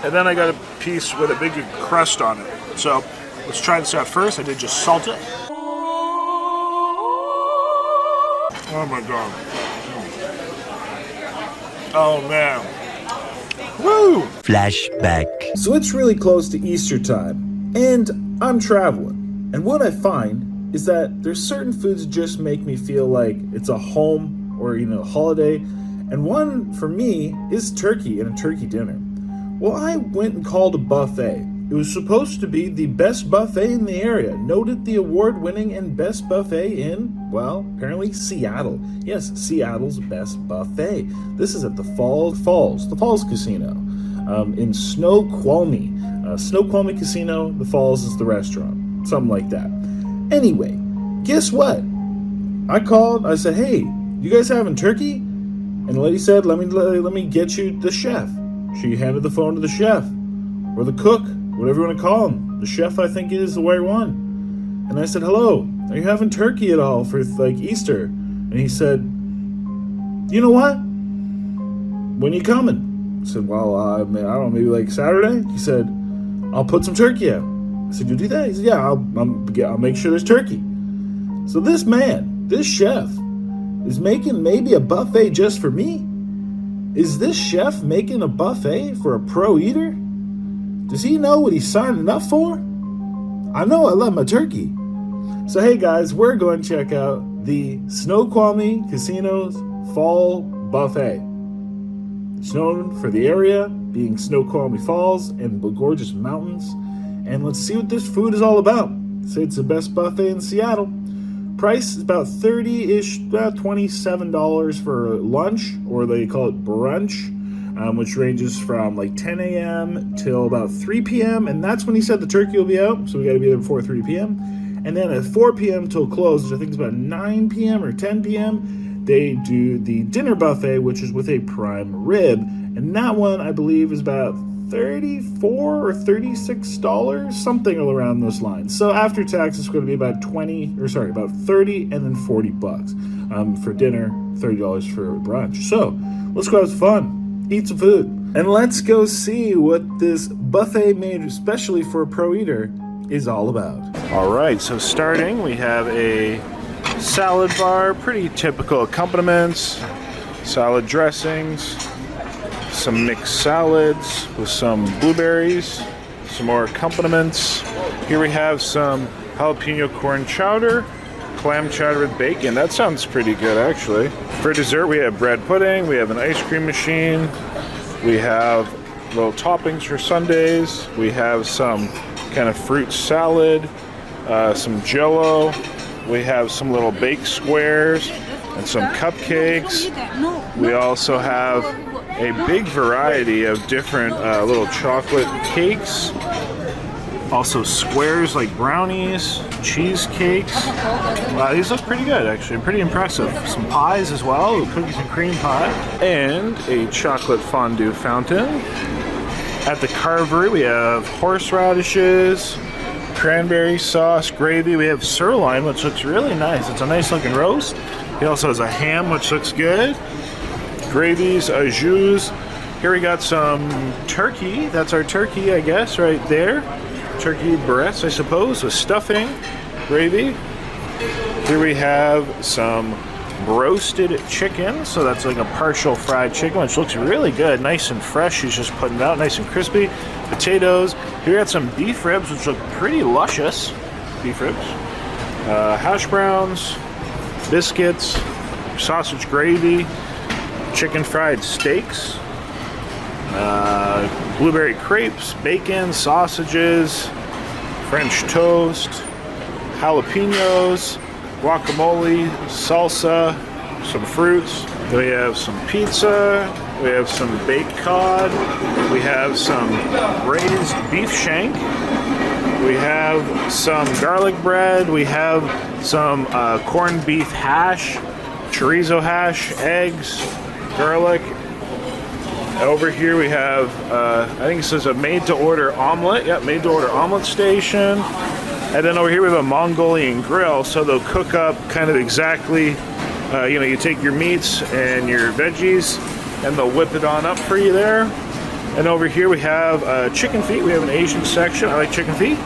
And then I got a piece with a big crust on it. So let's try this out first. I did just salt it. Oh my god. Oh man. Woo! Flashback. So it's really close to Easter time, and I'm traveling. And what I find is that there's certain foods that just make me feel like it's a home or, holiday. And one for me is turkey and a turkey dinner. Well, I went and called a buffet. It was supposed to be the best buffet in the area, noted the award-winning and best buffet in, well, apparently Seattle. Yes, Seattle's best buffet. This is at the Falls Casino in Snoqualmie. Snoqualmie Casino, the Falls is the restaurant, something like that. Anyway, guess what? I called, I said, hey, you guys having turkey? And the lady said, let me get you the chef. She handed the phone to the chef, or the cook, whatever you want to call him. The chef, I think, is the right one. And I said, hello, are you having turkey at all for, Easter? And he said, you know what? When you coming? I said, well, I don't know, maybe Saturday? He said, I'll put some turkey out. I said, you'll do that? He said, yeah, I'll make sure there's turkey. So this chef, is making maybe a buffet just for me? Is this chef making a buffet for a pro eater? Does he know what he's signing up for? I know I love my turkey. So hey guys, we're going to check out the Snoqualmie Casino's Fall Buffet. It's known for the area being Snoqualmie Falls and the gorgeous mountains. And let's see what this food is all about. Say it's the best buffet in Seattle. Price is about $30-ish, $27 for lunch, or they call it brunch, which ranges from 10 a.m. till about 3 p.m. And that's when he said the turkey will be out, so we got to be there before 3 p.m. And then at 4 p.m. till close, which I think is about 9 p.m. or 10 p.m., they do the dinner buffet, which is with a prime rib. And that one, I believe, is about $34 or $36, something around those lines. So after tax, it's going to be about about 30 and then $40 for dinner, $30 for brunch. So let's go have fun, eat some food, and let's go see what this buffet made especially for a pro eater is all about. All right, so starting, we have a salad bar, pretty typical accompaniments, salad dressings, some mixed salads with some blueberries, some more accompaniments. Here we have some jalapeno corn chowder, clam chowder with bacon. That sounds pretty good, actually. For dessert, we have bread pudding, we have an ice cream machine, we have little toppings for sundaes, we have some kind of fruit salad, some jello, we have some little baked squares and some cupcakes. We also have a big variety of different little chocolate cakes, also squares like brownies, cheesecakes. These look pretty good, actually, pretty impressive. Some pies as well, cookies and cream pie, and a chocolate fondue fountain. At the carvery, we have horseradishes, cranberry sauce, gravy. We have sirloin, which looks really nice. It's a nice looking roast. He also has a ham, which looks good. Gravies, au jus. Here we got some turkey. That's our turkey, I guess, right there. Turkey breasts, I suppose, with stuffing, gravy. Here we have some roasted chicken. So that's like a partial fried chicken, which looks really good. Nice and fresh. He's just putting it out nice and crispy. Potatoes. Here we got some beef ribs, which look pretty luscious. Beef ribs. Hash browns, biscuits, sausage gravy, chicken fried steaks, blueberry crepes, bacon, sausages, French toast, jalapenos, guacamole, salsa, some fruits. We have some pizza, we have some baked cod, we have some braised beef shank, we have some garlic bread, we have some corned beef hash, chorizo hash, eggs, garlic. Over here we have, I think it says a made-to-order omelet. Yep, made-to-order omelet station. And then over here we have a Mongolian grill, so they'll cook up kind of exactly, you take your meats and your veggies, and they'll whip it on up for you there. And And over here we have chicken feet. We have an Asian section. I like chicken feet.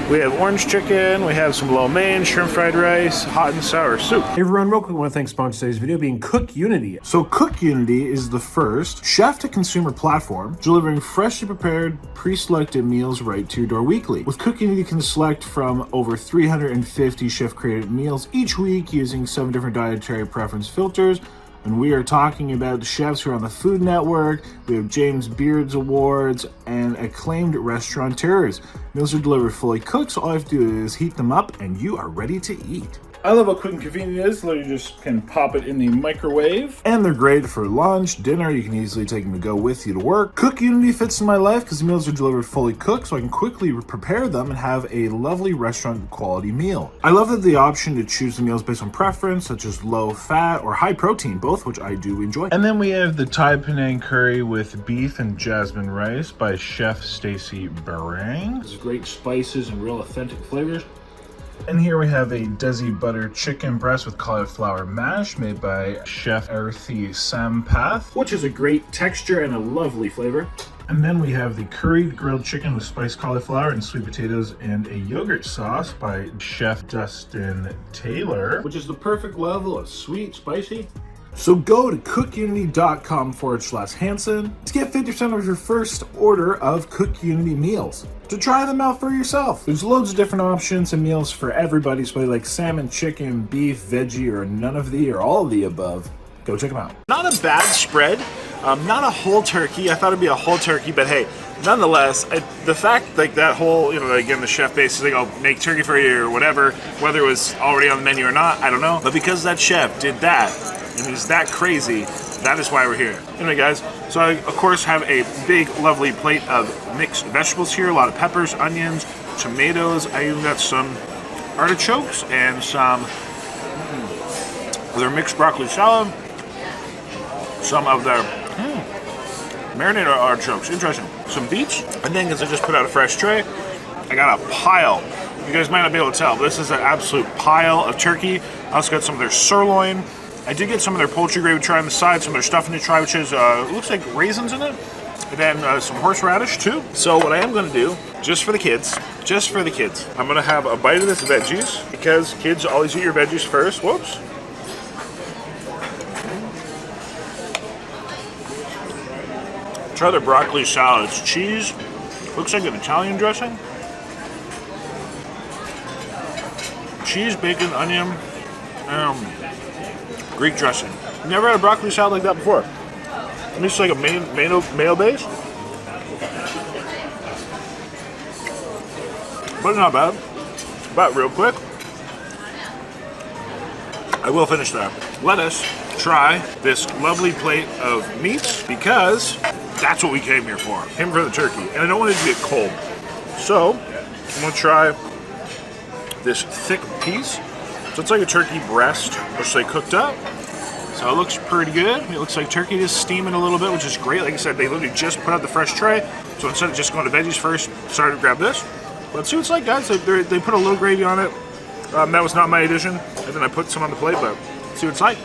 We have orange chicken, we have some lo mein, shrimp fried rice, hot and sour soup. Hey everyone, real quick, I want to thank sponsor today's video being Cook Unity. So Cook Unity is the first chef-to-consumer platform delivering freshly prepared, pre-selected meals right to your door weekly. With Cook Unity, you can select from over 350 chef-created meals each week using 7 different dietary preference filters. And we are talking about the chefs who are on the Food Network. We have James Beard's Awards and acclaimed restaurateurs. Meals are delivered fully cooked, so all you have to do is heat them up and you are ready to eat. I love how quick and convenient it is. Literally just can pop it in the microwave. And they're great for lunch, dinner. You can easily take them to go with you to work. Cook Unity fits in my life because the meals are delivered fully cooked, so I can quickly prepare them and have a lovely restaurant quality meal. I love that the option to choose the meals based on preference, such as low fat or high protein, both which I do enjoy. And then we have the Thai Penang curry with beef and jasmine rice by Chef Stacy Barang. It's great spices and real authentic flavors. And here we have a Desi butter chicken breast with cauliflower mash made by Chef Arthi Sampath, Which is a great texture and a lovely flavor. And then we have the curried grilled chicken with spiced cauliflower and sweet potatoes and a yogurt sauce by Chef Dustin Taylor. Which is the perfect level of sweet, spicy. So go to cookunity.com/Hansen to get 50% of your first order of Cook Unity meals. To try them out for yourself. There's loads of different options and meals for everybody, so like salmon, chicken, beef, veggie, or none of the or all of the above. Go check them out. Not a bad spread, not a whole turkey. I thought it'd be a whole turkey, but hey, nonetheless, the fact like that whole, again, the chef basically, I'll make turkey for you or whatever, whether it was already on the menu or not, I don't know. But because that chef did that, and he's that crazy, that is why we're here. Anyway, guys, so I, of course, have a big, lovely plate of mixed vegetables here. A lot of peppers, onions, tomatoes. I even got some artichokes and some of their mixed broccoli salad. Some of their marinated artichokes. Interesting. Some beets. And then, because I just put out a fresh tray, I got a pile. You guys might not be able to tell, but this is an absolute pile of turkey. I also got some of their sirloin. I did get some of their poultry gravy to try on the side, some of their stuffing to try, which is, looks like raisins in it. And then some horseradish too. So what I am gonna do, just for the kids, I'm gonna have a bite of this veggies, because kids always eat your veggies first. Whoops. Try their broccoli salad. It's cheese. Looks like an Italian dressing. Cheese, bacon, onion, Greek dressing. Never had a broccoli salad like that before. It's like a mayo base. But not bad. But real quick, I will finish that. Let us try this lovely plate of meats, because that's what we came here for. Came for the turkey. And I don't want it to get cold. So, I'm gonna try this thick piece. So it's like a turkey breast, which they cooked up. So it looks pretty good. It looks like turkey is steaming a little bit, which is great. Like I said, they literally just put out the fresh tray. So instead of just going to veggies first, started to grab this. Let's see what it's like, guys. They put a little gravy on it. That was not my addition. And then I put some on the plate, but let's see what it's like.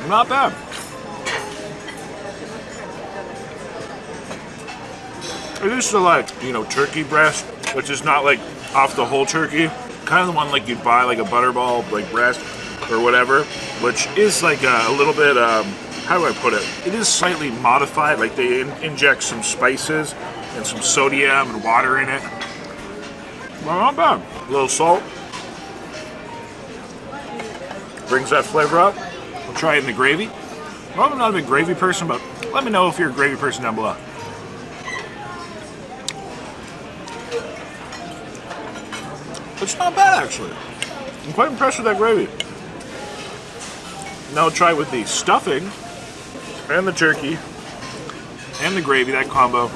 Not bad. It is the turkey breast, which is not like off the whole turkey. Kind of the one like you'd buy like a butterball like breast or whatever, which is like a little bit, how do I put it? It is slightly modified, like they inject some spices and some sodium and water in it. Well, not bad. A little salt. Brings that flavor up. We'll try it in the gravy. Well, I'm not a big gravy person, but let me know if you're a gravy person down below. It's not bad, actually. I'm quite impressed with that gravy. Now I'll try with the stuffing and the turkey and the gravy, that combo.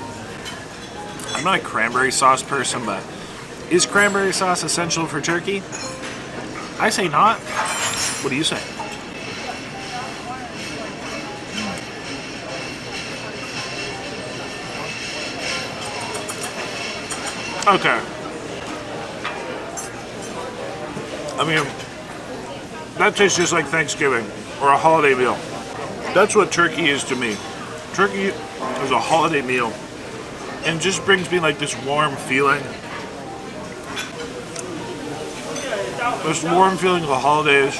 I'm not a cranberry sauce person, but is cranberry sauce essential for turkey? I say not. What do you say? Okay. I mean, that tastes just like Thanksgiving. or a holiday meal. That's what turkey is to me. Turkey is a holiday meal and just brings me like this warm feeling. This warm feeling of the holidays.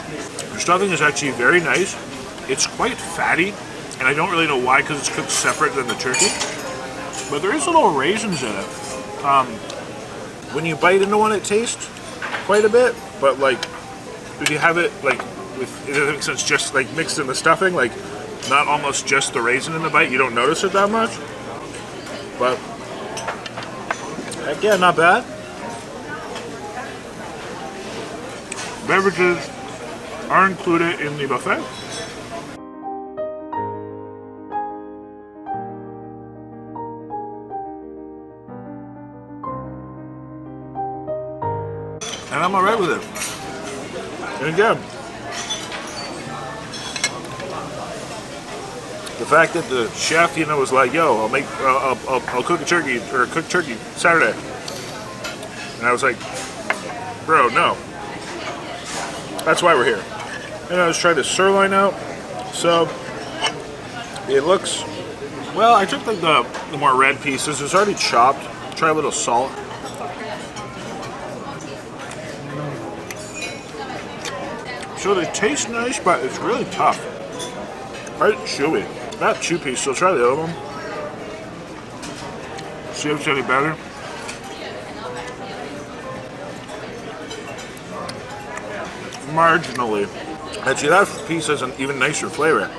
The stuffing is actually very nice. It's quite fatty, and I don't really know why because it's cooked separate than the turkey. But there is little raisins in it. When you bite into one, it tastes quite a bit, but like if you have it like with, if it makes sense, just like mixed in the stuffing, like not almost just the raisin in the bite, you don't notice it that much. But heck yeah, not bad. Beverages are included in the buffet. And I'm alright with it. And again, the fact that the chef, was like, "Yo, I'll cook a turkey or cook turkey Saturday," and I was like, "Bro, no." That's why we're here. And I was trying to sirloin out, so it looks. Well, I took like the more red pieces. It's already chopped. Try a little salt. So they taste nice, but it's really tough. Right, chewy. Not chew piece, so try the other one. See if it's any better. Marginally. Actually, that piece has an even nicer flavor.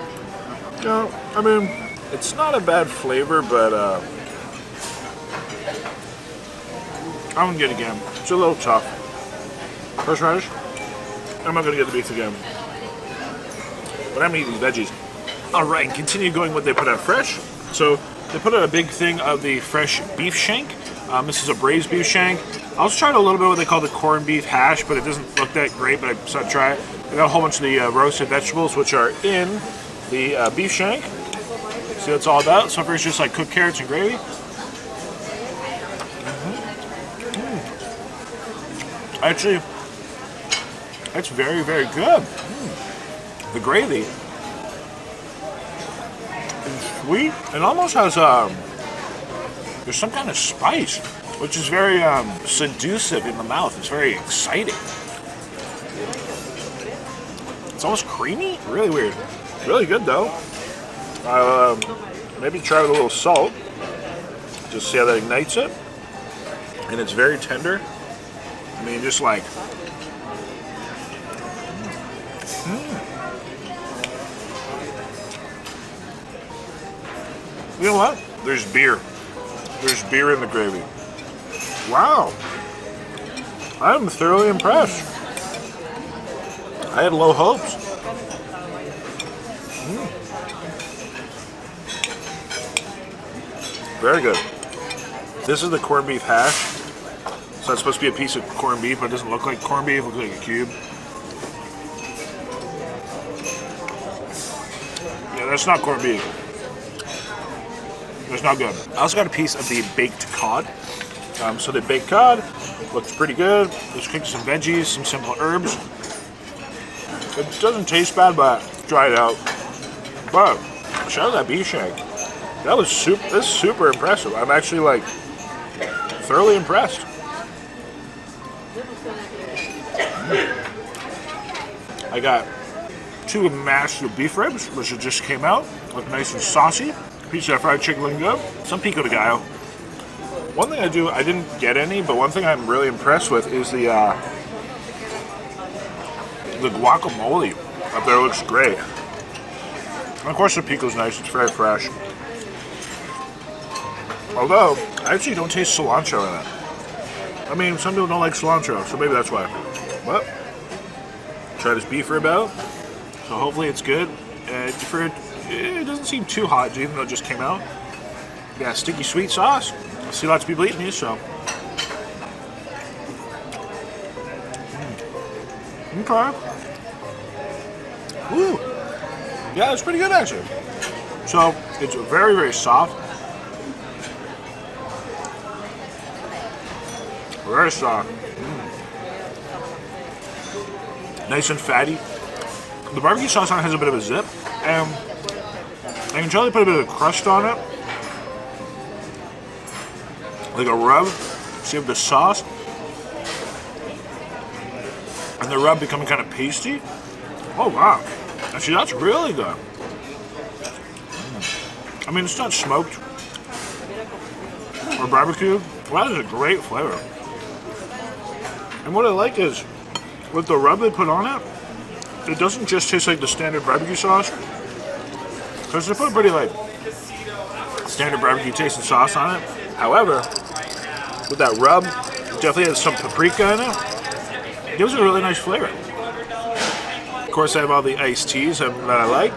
No, I mean, it's not a bad flavor, but I wouldn't get it again. It's a little tough. Horseradish? I'm not gonna get the beef again. But I'm eating these veggies. Alright, and continue going what they put out fresh. So they put out a big thing of the fresh beef shank. This is a braised beef shank. I also tried a little bit of what they call the corned beef hash, but it doesn't look that great, but I decided to try it. They got a whole bunch of the roasted vegetables, which are in the beef shank. See what it's all about. So first just like cooked carrots and gravy. Actually, that's very, very good. The gravy is sweet. It almost has there's some kind of spice, which is very seductive in the mouth. It's very exciting. It's almost creamy. Really weird. Really good though. Maybe try with a little salt. Just see how that ignites it. And it's very tender. I mean, just like. You know what? There's beer. There's beer in the gravy. Wow. I'm thoroughly impressed. I had low hopes. Very good. This is the corned beef hash. So that's supposed to be a piece of corned beef, but it doesn't look like corned beef. It looks like a cube. Yeah, that's not corned beef. It's not good. I also got a piece of the baked cod. So the baked cod looks pretty good. Let's cook some veggies, some simple herbs. It doesn't taste bad, but try it out. But shout out that beef shank. That was super impressive. I'm actually like thoroughly impressed. I got 2 mashed beef ribs, which just came out. Look nice and saucy. Piece of that fried chicken looking good. Some pico de gallo. One thing I didn't get any, but one thing I'm really impressed with is the guacamole up there. Looks great. And of course the pico's nice. It's very fresh. Although, I actually don't taste cilantro in it. I mean, some people don't like cilantro, so maybe that's why. But, try this beef rib out. So hopefully it's good. It doesn't seem too hot, even though it just came out. Yeah, sticky sweet sauce. I see lots of people eating these, so. Okay. Woo. Yeah, it's pretty good actually. So it's very, very soft. Very soft. Nice and fatty. The barbecue sauce on it has a bit of a zip, and I can tell they put a bit of crust on it, like a rub. See with the sauce, and the rub becoming kind of pasty. Oh wow! Actually, that's really good. I mean, it's not smoked or barbecued. Well, that is a great flavor. And what I like is, with the rub they put on it, it doesn't just taste like the standard barbecue sauce. Because they put a pretty like standard barbecue tasting sauce on it. However, with that rub, it definitely has some paprika in it. It gives it a really nice flavor. Of course, I have all the iced teas that I like.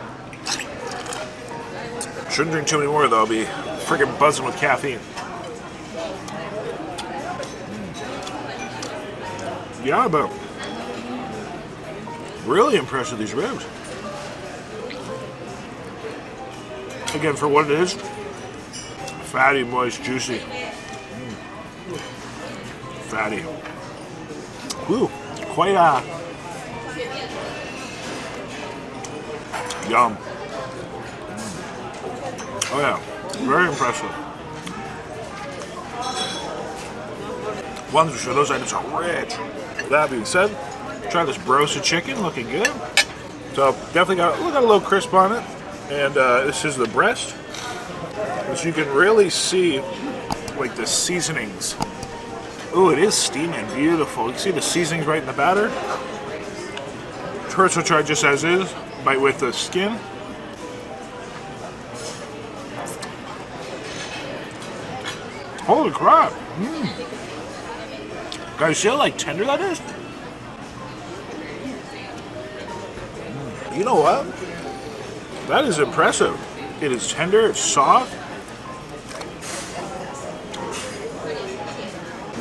Shouldn't drink too many more though, I'll be freaking buzzing with caffeine. Yeah, but really impressed with these ribs. Again, for what it is, fatty, moist, juicy. Fatty. Whew, quite yum. Oh yeah, very impressive. Ones for those items are rich. With that being said, try this roasted chicken, looking good. So definitely got a little crisp on it. And this is the breast, which you can really see like the seasonings. Ooh, it is steaming, beautiful. You can see the seasonings right in the batter. First we'll try just as is, bite with the skin. Holy crap! Guys, see how like tender that is? You know what? That is impressive. It is tender, it's soft.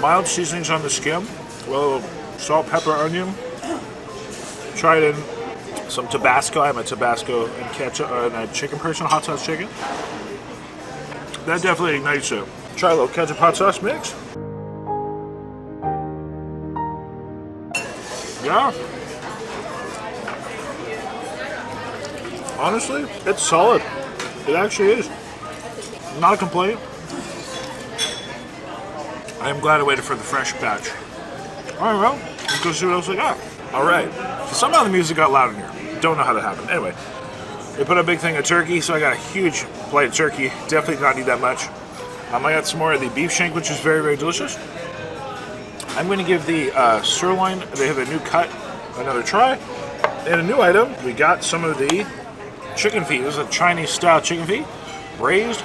Mild seasonings on the skin. A little salt, pepper, onion. Tried in some Tabasco. I'm a Tabasco and ketchup and a chicken person, hot sauce chicken. That definitely ignites it. Try a little ketchup hot sauce mix. Yeah. Honestly, it's solid. It actually is. Not a complaint. I am glad I waited for the fresh batch. Alright, well, let's go see what else I got. Alright, so somehow the music got loud in here. Don't know how that happened. Anyway, they put a big thing of turkey, so I got a huge plate of turkey. Definitely did not need that much. I got some more of the beef shank, which is very, very delicious. I'm going to give the sirloin, they have a new cut, another try. And a new item, we got some of the chicken feet. This is a Chinese style chicken feet, braised.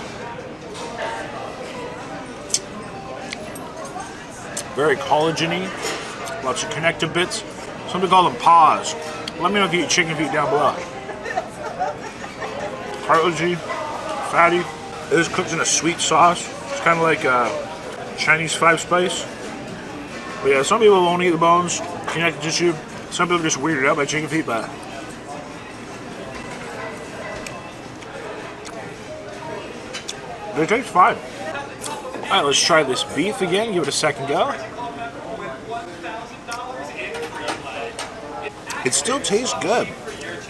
Very collagen-y, lots of connective bits. Some people call them paws. Let me know if you eat chicken feet down below. Cartilagey, fatty. It is cooked in a sweet sauce. It's kind of like Chinese 5-spice. But yeah, some people won't eat the bones, connective tissue. Some people are just weirded out by chicken feet, but they taste fine. Alright, let's try this beef again, give it a second go. It still tastes good.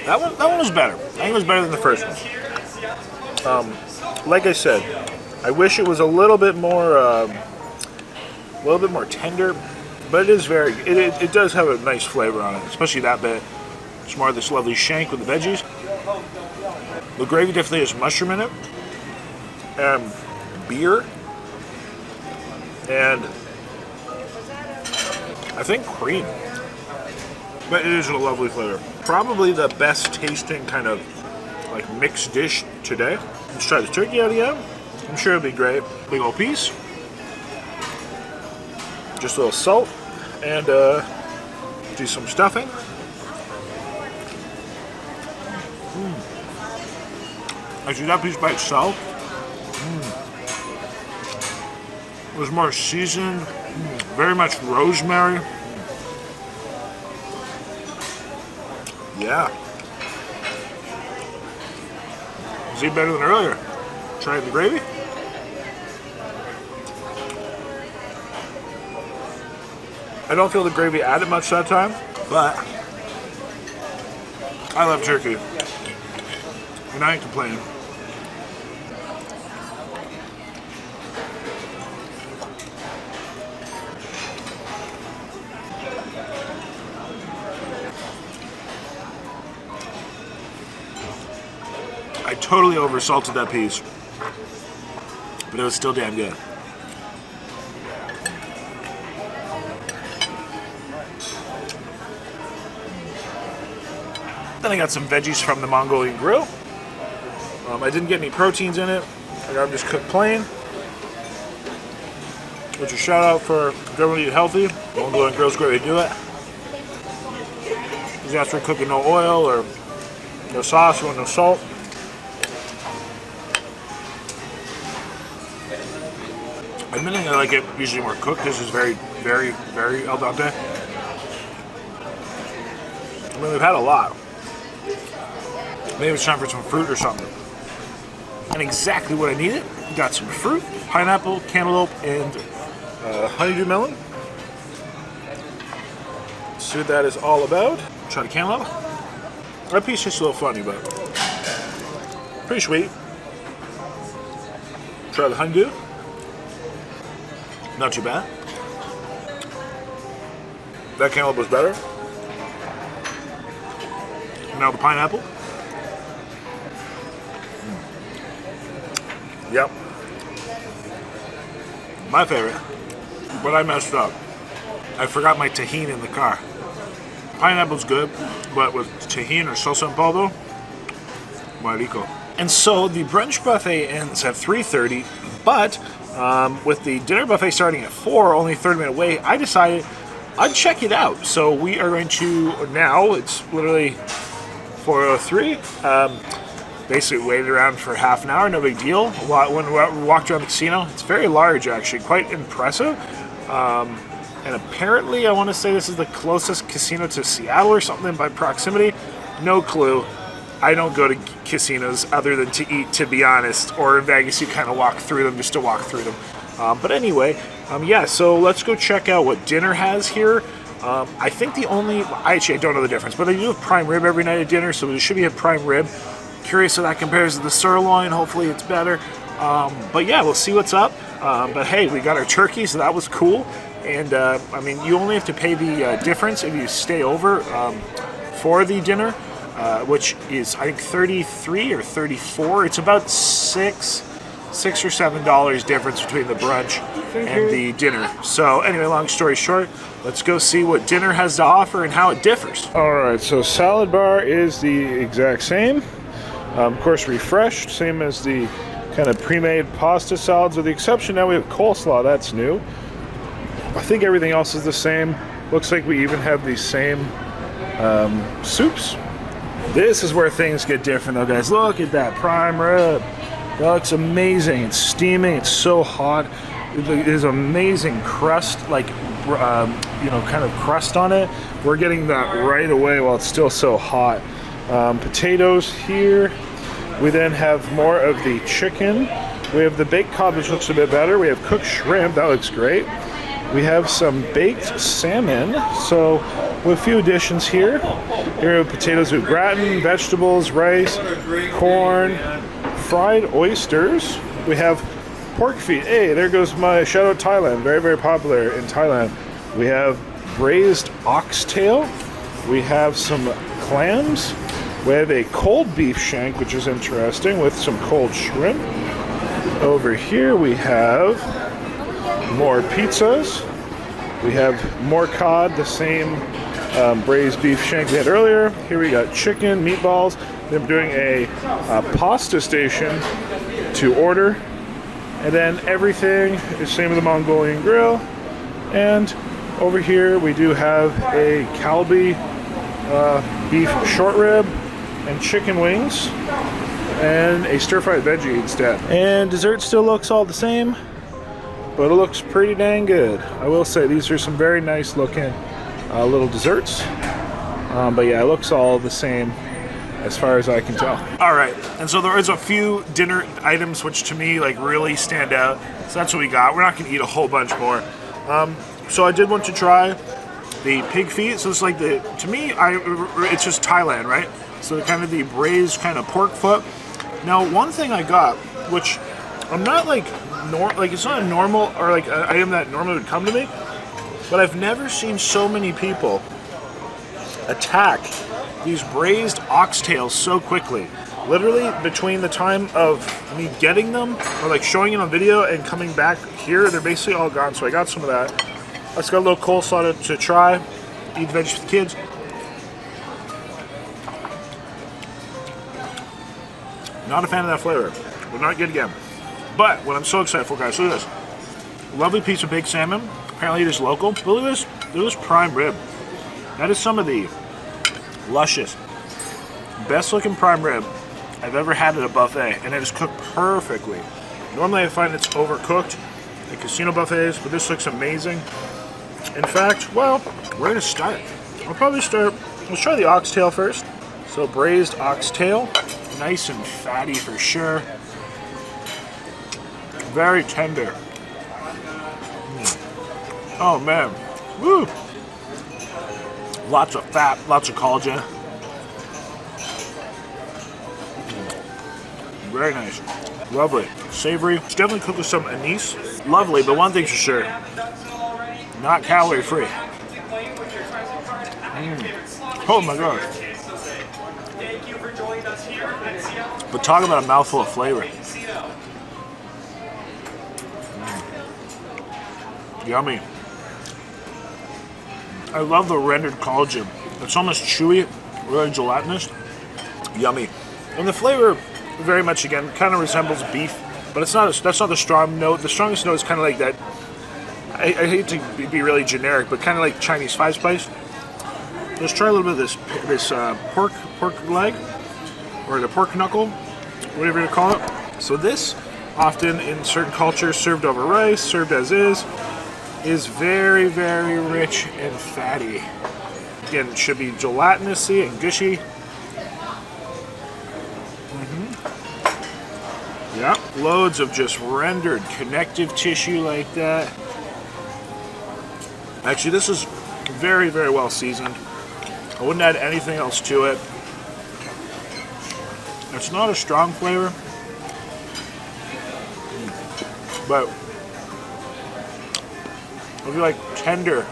That one was better. I think it was better than the first one. Like I said, I wish it was a little bit more tender, but it is it does have a nice flavor on it, especially that bit. It's more of this lovely shank with the veggies. The gravy definitely has mushroom in it, and beer, and I think cream. But it is a lovely flavor. Probably the best tasting kind of like mixed dish today. Let's try the turkey out again. I'm sure it'll be great. Big old piece. Just a little salt and do some stuffing. Actually, that piece by itself was more seasoned, very much rosemary. Yeah. Is it better than earlier? Try the gravy. I don't feel the gravy added much that time, but I love turkey, and I ain't complaining. I totally oversalted that piece, but it was still damn good. Then I got some veggies from the Mongolian grill. I didn't get any proteins in it. I got them just cooked plain. Which is a shout out for everyone eat healthy. Mongolian grill's great way to do it. Because that's for cooking no oil or no sauce or no salt. Admitting I like it usually more cooked. This is very, very, very al dente. I mean, we've had a lot. Maybe it's time for some fruit or something. And exactly what I needed. Got some fruit, pineapple, cantaloupe, and honeydew melon. See what that is all about. Try the cantaloupe. That piece is a little funny, but pretty sweet. Try the honeydew. Not too bad. That cantaloupe was better. Now the pineapple. Yep. My favorite. But I messed up. I forgot my tahini in the car. Pineapple's good, but with tahini or salsa en polvo, muy rico. And so the brunch buffet ends at 3:30, but with the dinner buffet starting at 4, only 30-minute wait, I decided I'd check it out. So we are going to, now it's literally 4:03. Basically waited around for half an hour, no big deal. When we walked around the casino, it's very large actually, quite impressive. And apparently I want to say this is the closest casino to Seattle or something by proximity. No clue. I don't go to casinos other than to eat, to be honest. Or in Vegas, you kind of walk through them just to walk through them. But anyway, yeah, so let's go check out what dinner has here. I think the only, actually I don't know the difference, but they do have prime rib every night at dinner, so there should be a prime rib. Curious how that compares to the sirloin. Hopefully it's better. But yeah, we'll see what's up. But hey, we got our turkey, so that was cool. And I mean, you only have to pay the difference if you stay over for the dinner, which is I think 33 or 34. It's about $6 or $7 difference between the brunch and the dinner. So anyway, long story short, let's go see what dinner has to offer and how it differs. All right, so salad bar is the exact same. Of course, refreshed, same as the kind of pre-made pasta salads, with the exception now we have coleslaw. That's new. I think everything else is the same. Looks like we even have the same soups. This is where things get different though, guys. Look at that prime rib. That looks amazing. It's steaming. It's so hot. There's amazing crust, like, you know, kind of crust on it. We're getting that right away while it's still so hot. Potatoes here. We then have more of the chicken. We have the baked cod, which looks a bit better. We have cooked shrimp. That looks great. We have some baked salmon. So with a few additions here. Here we have potatoes with gratin, vegetables, rice, corn, fried oysters. We have pork feet. Hey, there goes my shout out Thailand. Very, very popular in Thailand. We have braised oxtail. We have some clams. We have a cold beef shank, which is interesting, with some cold shrimp. Over here we have more pizzas. We have more cod, the same braised beef shank we had earlier. Here we got chicken, meatballs. I'm doing a pasta station to order. And then everything is same with the Mongolian grill. And over here we do have a Kalbi beef short rib and chicken wings and a stir-fried veggie instead. And dessert still looks all the same, but it looks pretty dang good. I will say these are some very nice looking little desserts. But yeah, it looks all the same as far as I can tell. All right, and so there is a few dinner items which to me like really stand out. So that's what we got. We're not gonna eat a whole bunch more. So I did want to try the pig feet. So it's like to me, it's just Thailand, right? So kind of the braised kind of pork foot. Now, one thing I got, which I'm not like, it's not a normal or like an item that normally would come to me, but I've never seen so many people attack these braised oxtails so quickly. Literally, between the time of me getting them, or like showing it on video and coming back here, they're basically all gone. So I got some of that. Let's got a little coleslaw to try. Eat veggies for the kids. Not a fan of that flavor. We're not good again. But what I'm so excited for, guys, look at this. Lovely piece of baked salmon. Apparently it is local. But look at this. Look at this prime rib. That is some of the luscious, best looking prime rib I've ever had at a buffet. And it is cooked perfectly. Normally I find it's overcooked at casino buffets, but this looks amazing. In fact, well, we're gonna start. I'll probably start, let's try the oxtail first. So braised oxtail. Nice and fatty for sure. Very tender. Oh man. Woo! Lots of fat, lots of collagen. Very nice. Lovely. Savory. It's definitely cooked with some anise. Lovely, but one thing's for sure. Not calorie free. Oh my god. But talk about a mouthful of flavor. Yummy. I love the rendered collagen. It's almost chewy, really gelatinous. Yummy. And the flavor, very much again, kind of resembles beef, but it's not. That's not the strong note. The strongest note is kind of like that. I hate to be really generic, but kind of like Chinese five spice. Let's try a little bit of this pork leg, or the pork knuckle, whatever you call it. So this, often in certain cultures, served over rice, served as is very, very rich and fatty. Again, it should be gelatinousy and gushy. Yeah, loads of just rendered connective tissue like that. Actually, this is very, very well seasoned. I wouldn't add anything else to it. It's not a strong flavor, but I feel like tender,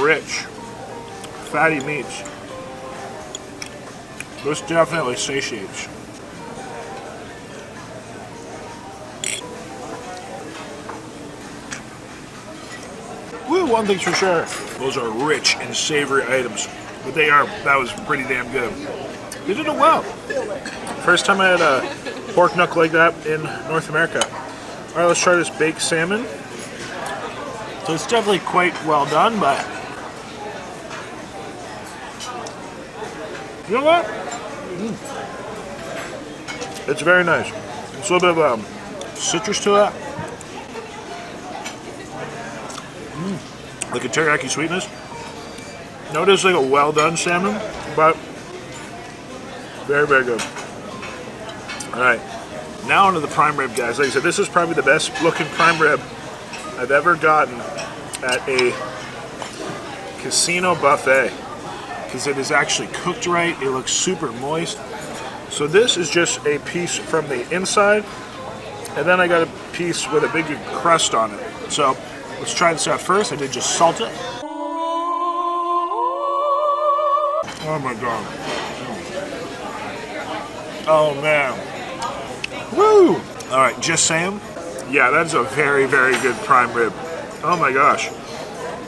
rich, fatty meats. This definitely satiates. Woo, one thing's for sure. Those are rich and savory items, but that was pretty damn good. They did it well. First time I had a pork knuckle like that in North America. All right, let's try this baked salmon. So it's definitely quite well done, but you know what? It's very nice. It's a little bit of citrus to it. Like a teriyaki sweetness. No, it is like a well done salmon, but very, very good. All right, now onto the prime rib, guys. Like I said, this is probably the best looking prime rib I've ever gotten at a casino buffet, because it is actually cooked right. It looks super moist. So this is just a piece from the inside, and then I got a piece with a big crust on it. So let's try this out first. I did just salt it. Oh my god. Oh man. Woo! Alright, just saying. Yeah, that's a very, very good prime rib. Oh my gosh.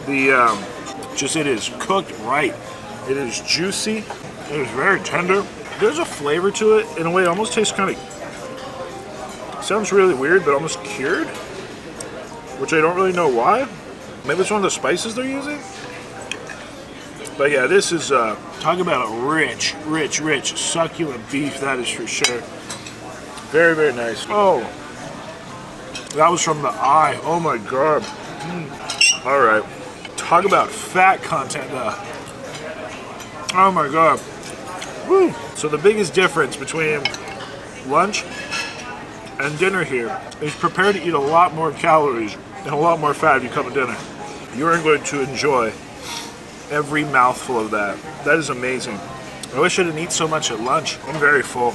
It is cooked right. It is juicy. It is very tender. There's a flavor to it in a way. It almost tastes kind of, sounds really weird, but almost cured, which I don't really know why. Maybe it's one of the spices they're using. But yeah, this is, talk about a rich, rich, rich, succulent beef, that is for sure. Very, very nice. Oh, that was from the eye. Oh my god. All right. Talk about fat content. Oh my god. Woo. So the biggest difference between lunch and dinner here is prepare to eat a lot more calories and a lot more fat if you come to dinner. You are going to enjoy every mouthful of that. That is amazing. I wish I didn't eat so much at lunch. I'm very full.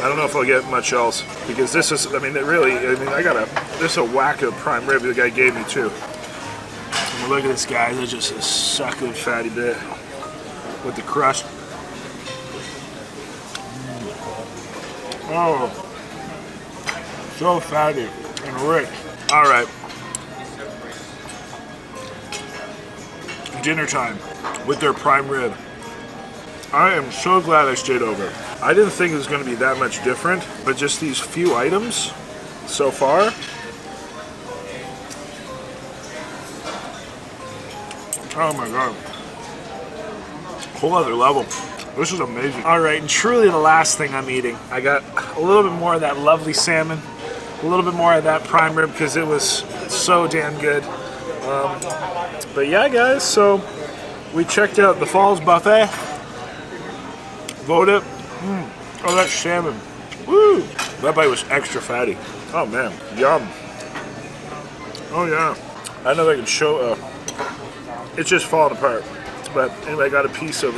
I don't know if I'll get much else because this is, I mean, it really, I mean, this is a whack of prime rib the guy gave me too. And look at this guy, that's just a succulent fatty bit with the crust. Oh, so fatty and rich. All right, dinner time with their prime rib. I am so glad I stayed over. I didn't think it was going to be that much different, but just these few items so far. Oh my God. Whole other level. This is amazing. All right, and truly the last thing I'm eating. I got a little bit more of that lovely salmon, a little bit more of that prime rib because it was so damn good. But yeah, guys, so we checked out the Falls Buffet. Vote it. Oh, that salmon. Woo! That bite was extra fatty. Oh man, yum. Oh yeah. I don't know if I can show. It's just falling apart. But anyway, I got a piece of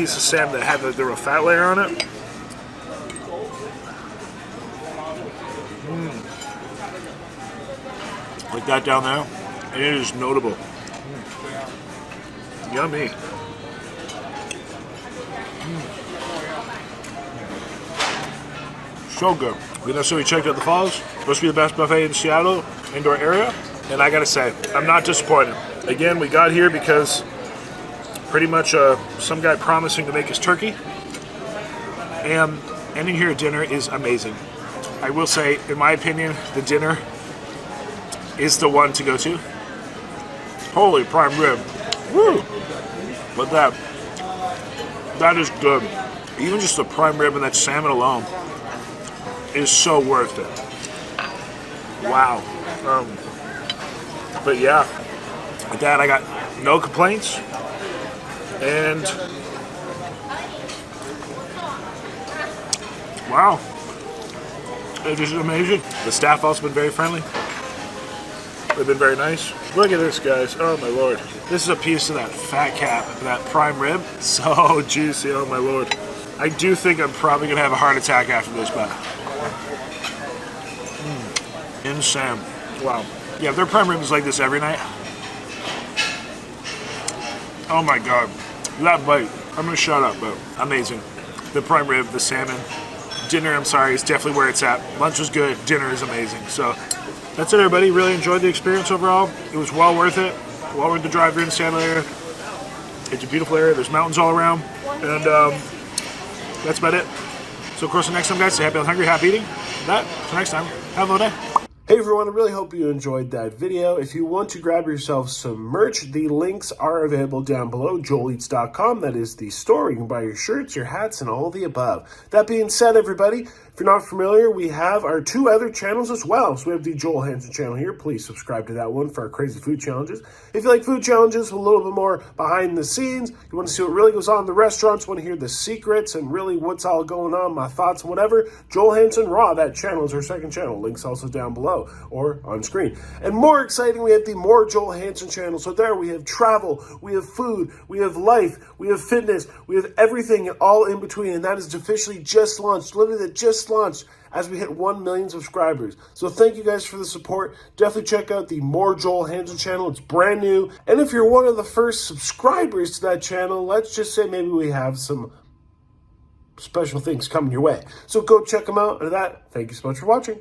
salmon that had the real fat layer on it. Like that down there, and it is notable. Yummy. So good. So we checked out the Falls. Supposed to be the best buffet in Seattle, indoor area. And I gotta say, I'm not disappointed. Again, we got here because pretty much some guy promising to make us turkey. And ending here at dinner is amazing. I will say, in my opinion, the dinner is the one to go to. Holy prime rib. Woo! But that is good. Even just the prime rib and that salmon alone is so worth it. Wow. But yeah, with that I got no complaints, and wow, it is amazing. The staff also been very friendly. They've been very nice. Look at this, guys. Oh my lord. This is a piece of that fat cap, that prime rib. So juicy, oh my lord. I do think I'm probably gonna have a heart attack after this, but insane. Wow. Yeah, their prime rib is like this every night. Oh my God. That bite. I'm gonna shut up, but amazing. The prime rib, the salmon. Dinner, I'm sorry, is definitely where it's at. Lunch was good, dinner is amazing. So that's it, everybody. Really enjoyed the experience overall. It was well worth it. Well worth the drive here in the Seattle area. It's a beautiful area. There's mountains all around. And that's about it. So of course, the next time, guys, stay happy and hungry, happy eating. With that, till next time, have a good day. Hey everyone, I really hope you enjoyed that video. If you want to grab yourself some merch, the links are available down below, joeleats.com. That is the store. You can buy your shirts, your hats, and all the above. That being said, everybody, if you're not familiar, we have our two other channels as well. So we have the Joel Hansen channel here. Please subscribe to that one for our crazy food challenges. If you like food challenges, a little bit more behind the scenes, you want to see what really goes on in the restaurants, want to hear the secrets and really what's all going on, my thoughts and whatever, Joel Hansen Raw, that channel is our second channel. Links also down below or on screen. And more exciting, we have the More Joel Hansen channel. So there we have travel, we have food, we have life, we have fitness, we have everything all in between. And that is officially just launched, literally just launched as we hit 1 million subscribers. So thank you guys for the support. Definitely check out the More Joel Hansen channel. It's brand new. And if you're one of the first subscribers to that channel, let's just say maybe we have some special things coming your way. So go check them out. And with that, thank you so much for watching.